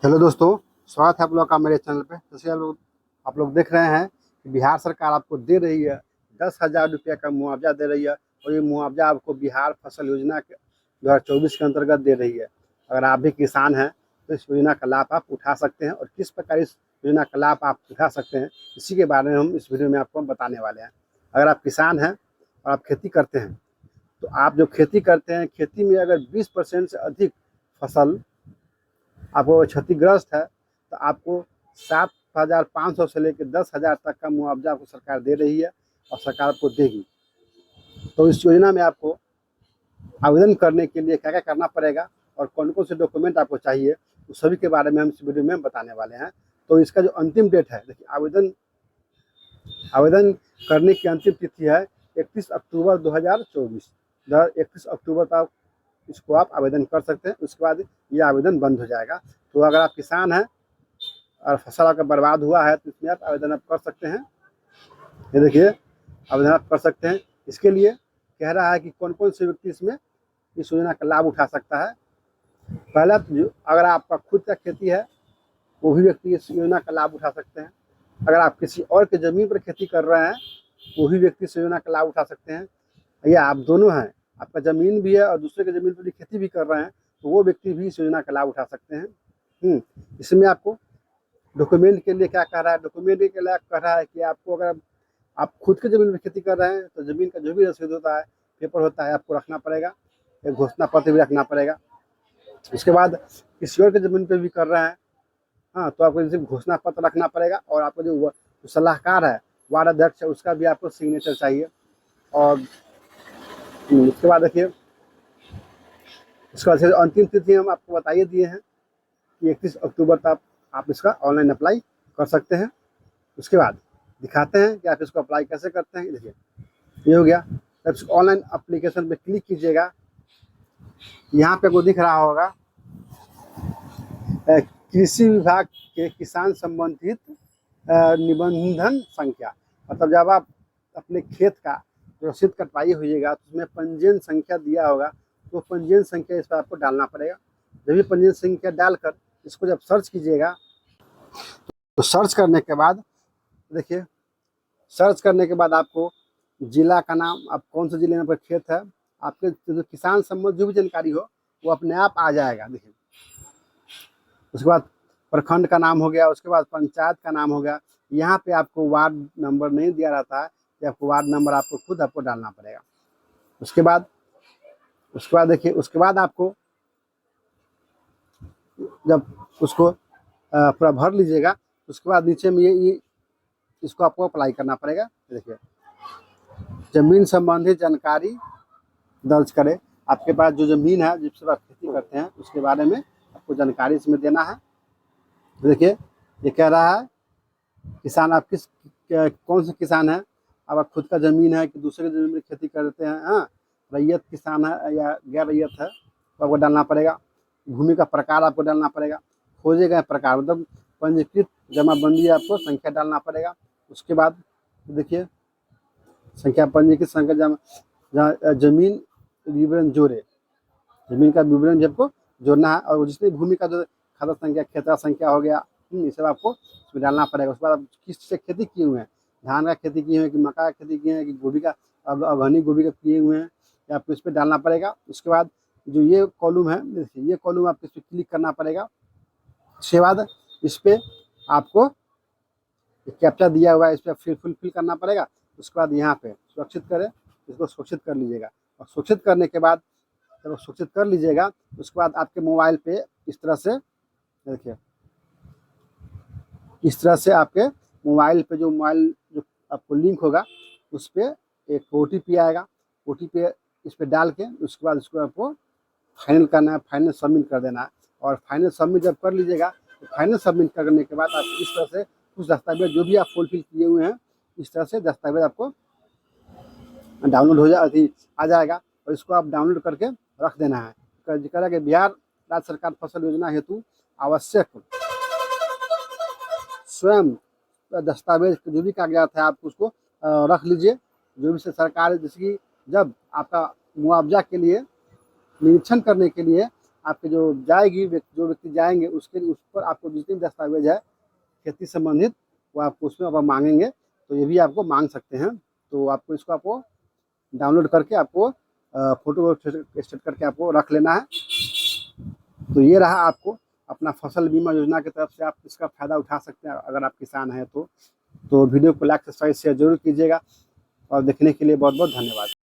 Hello दोस्तों, स्वागत है आप लोग का मेरे चैनल पे। जैसे आप लोग देख रहे हैं कि बिहार सरकार आपको दे रही है 10,000 रुपये का मुआवजा दे रही है। और ये मुआवजा आपको बिहार फसल योजना के 2024 के अंतर्गत दे रही है। अगर आप भी किसान हैं तो इस योजना का लाभ आप उठा सकते हैं, और किस प्रकार इस योजना का लाभ आप उठा सकते हैं इसी के बारे में हम इस वीडियो में आपको बताने वाले हैं। अगर आप किसान हैं और आप खेती करते हैं तो आप जो खेती करते हैं, खेती में अगर 20% से अधिक फसल आपको क्षतिग्रस्त है तो आपको 7,500 से लेकर 10,000 तक का मुआवजा आपको सरकार दे रही है और सरकार आपको देगी। तो इस योजना में आपको आवेदन करने के लिए क्या क्या करना पड़ेगा और कौन कौन से डॉक्यूमेंट आपको चाहिए, उस सभी के बारे में हम इस वीडियो में बताने वाले हैं। तो इसका जो अंतिम डेट है, देखिए, आवेदन करने की अंतिम तिथि है 31 अक्टूबर 2024। 31 अक्टूबर तक इसको आप आवेदन कर सकते हैं। उसके बाद ये आवेदन बंद हो जाएगा। तो अगर आप किसान हैं और फसल आपका बर्बाद हुआ है तो इसमें आप आवेदन आप कर सकते हैं। ये देखिए, आवेदन आप कर सकते हैं। इसके लिए कह रहा है कि कौन कौन से व्यक्ति इसमें इस योजना का लाभ उठा सकता है। पहला तो जो अगर आपका खुद का खेती है वो भी व्यक्ति इस योजना का लाभ उठा सकते हैं। अगर आप किसी और के ज़मीन पर खेती कर रहे हैं वो भी व्यक्ति इस योजना का लाभ उठा सकते हैं। या आप दोनों हैं, आपका ज़मीन भी है और दूसरे के ज़मीन पर भी खेती भी कर रहे हैं, तो वो व्यक्ति भी इस योजना का लाभ उठा सकते हैं। इसमें आपको डॉक्यूमेंट के लिए क्या कह रहा है, डॉक्यूमेंट के लिए कह रहा है कि आपको, अगर आप खुद के ज़मीन में खेती कर रहे हैं तो ज़मीन का जो भी रसीद होता है, पेपर होता है, आपको रखना पड़ेगा। एक घोषणा पत्र भी रखना पड़ेगा। उसके बाद किसी और के ज़मीन पे भी कर रहे हैं, हाँ, तो आपको जैसे घोषणा पत्र रखना पड़ेगा। और आपको जो सलाहकार है, वार्ड अध्यक्ष है, उसका भी आपको सिग्नेचर चाहिए। और उसके बाद देखिए, उसका अंतिम तिथि हम आपको बताइए दिए हैं कि 31 अक्टूबर तक आप इसका ऑनलाइन अप्लाई कर सकते हैं। उसके बाद दिखाते हैं कि आप इसको अप्लाई कैसे करते हैं। देखिए, ये हो गया। जब ऑनलाइन एप्लीकेशन पे क्लिक कीजिएगा, यहाँ पे आपको दिख रहा होगा कृषि विभाग के किसान संबंधित निबंधन संख्या। मतलब जब आप अपने खेत का रसीद कटवाई होइएगा तो उसमें पंजीयन संख्या दिया होगा, तो पंजीयन संख्या इस पर आपको डालना पड़ेगा। जब भी पंजीयन संख्या डालकर इसको जब सर्च कीजिएगा तो सर्च करने के बाद देखिए, सर्च करने के बाद आपको जिला का नाम, आप कौन से जिले में आपका खेत है, आपके जो किसान संबंध जो भी जानकारी हो वो अपने आप आ जाएगा। देखिए, उसके बाद प्रखंड का नाम हो गया, उसके बाद पंचायत का नाम हो गया। यहाँ पे आपको वार्ड नंबर नहीं दिया रहता है, कि आपको वार्ड नंबर आपको खुद आपको डालना पड़ेगा। उसके बाद देखिए, उसके बाद आपको जब उसको पूरा भर लीजिएगा, उसके बाद नीचे में ये इसको आपको अप्लाई करना पड़ेगा। देखिए, जमीन संबंधी जानकारी दर्ज करें। आपके पास जो जमीन है जिससे आप खेती करते हैं उसके बारे में आपको जानकारी इसमें देना है। देखिए, ये कह रहा है किसान आप कौन से किसान हैं, आपका खुद का ज़मीन है कि दूसरे की ज़मीन में खेती करते हैं, हाँ, रैयत किसान है या गैर रैयत है, तो आपको डालना पड़ेगा। भूमि का प्रकार आपको डालना पड़ेगा। खोजे गए प्रकार मतलब पंजीकृत जमाबंदी आपको संख्या डालना पड़ेगा। उसके बाद देखिए, संख्या पंजीकृत संख्या जहाँ जमीन विवरण जोड़े, जमीन का विवरण भी आपको जोड़ना है। और जिसमें भूमि का जो खाता संख्या, खेता संख्या हो गया, ये सब आपको इसमें डालना पड़ेगा। उसके बाद आप किस से खेती किए हुए हैं, धान का खेती किए हुए हैं कि मक्का का खेती किए हैं कि गोभी का, अगहनी गोभी का किए हुए हैं, या आपको इस पर डालना पड़ेगा। उसके बाद जो ये कॉलम है, देखिए, ये कॉलम आपको इस पर क्लिक करना पड़ेगा। उसके बाद इस पर आपको कैप्चा दिया हुआ है, इस पर फिर फुलफिल करना पड़ेगा। उसके बाद यहाँ पे सुरक्षित करें, इसको सुरक्षित कर लीजिएगा। और सुरक्षित करने के बाद जब सुरक्षित कर लीजिएगा, उसके बाद आपके मोबाइल पे इस तरह से देखिए, इस तरह से आपके मोबाइल पे जो आपको लिंक होगा उस पर एक OTP आएगा। OTP इस पर डाल के उसके बाद इसको आपको फाइनल करना है, फाइनल सबमिट कर देना है। और फाइनल सबमिट जब कर लीजिएगा तो फाइनल सबमिट करने के बाद आप इस तरह से कुछ दस्तावेज जो भी आप फुलफिल किए हुए हैं, इस तरह से दस्तावेज आपको डाउनलोड हो आ जाएगा। और इसको आप डाउनलोड करके रख देना है। जिक्र है कि बिहार राज्य सरकार फसल योजना हेतु आवश्यक स्वयं दस्तावेज जो भी कागजात है आप उसको रख लीजिए। जो भी सरकार, जैसे कि जब आपका मुआवजा के लिए निरीक्षण करने के लिए आपके जो जाएगी जो व्यक्ति जाएंगे उसके उस पर आपको जितने दस्तावेज है खेती संबंधित वो आपको उसमें आप मांगेंगे, तो ये भी आपको मांग सकते हैं। तो आपको इसको आपको डाउनलोड करके आपको फोटो स्टेट करके आपको रख लेना है। तो ये रहा आपको अपना फसल बीमा योजना की तरफ से आप इसका फ़ायदा उठा सकते हैं अगर आप किसान हैं तो। वीडियो को लाइक सब्सक्राइब शेयर जरूर कीजिएगा और देखने के लिए बहुत बहुत धन्यवाद।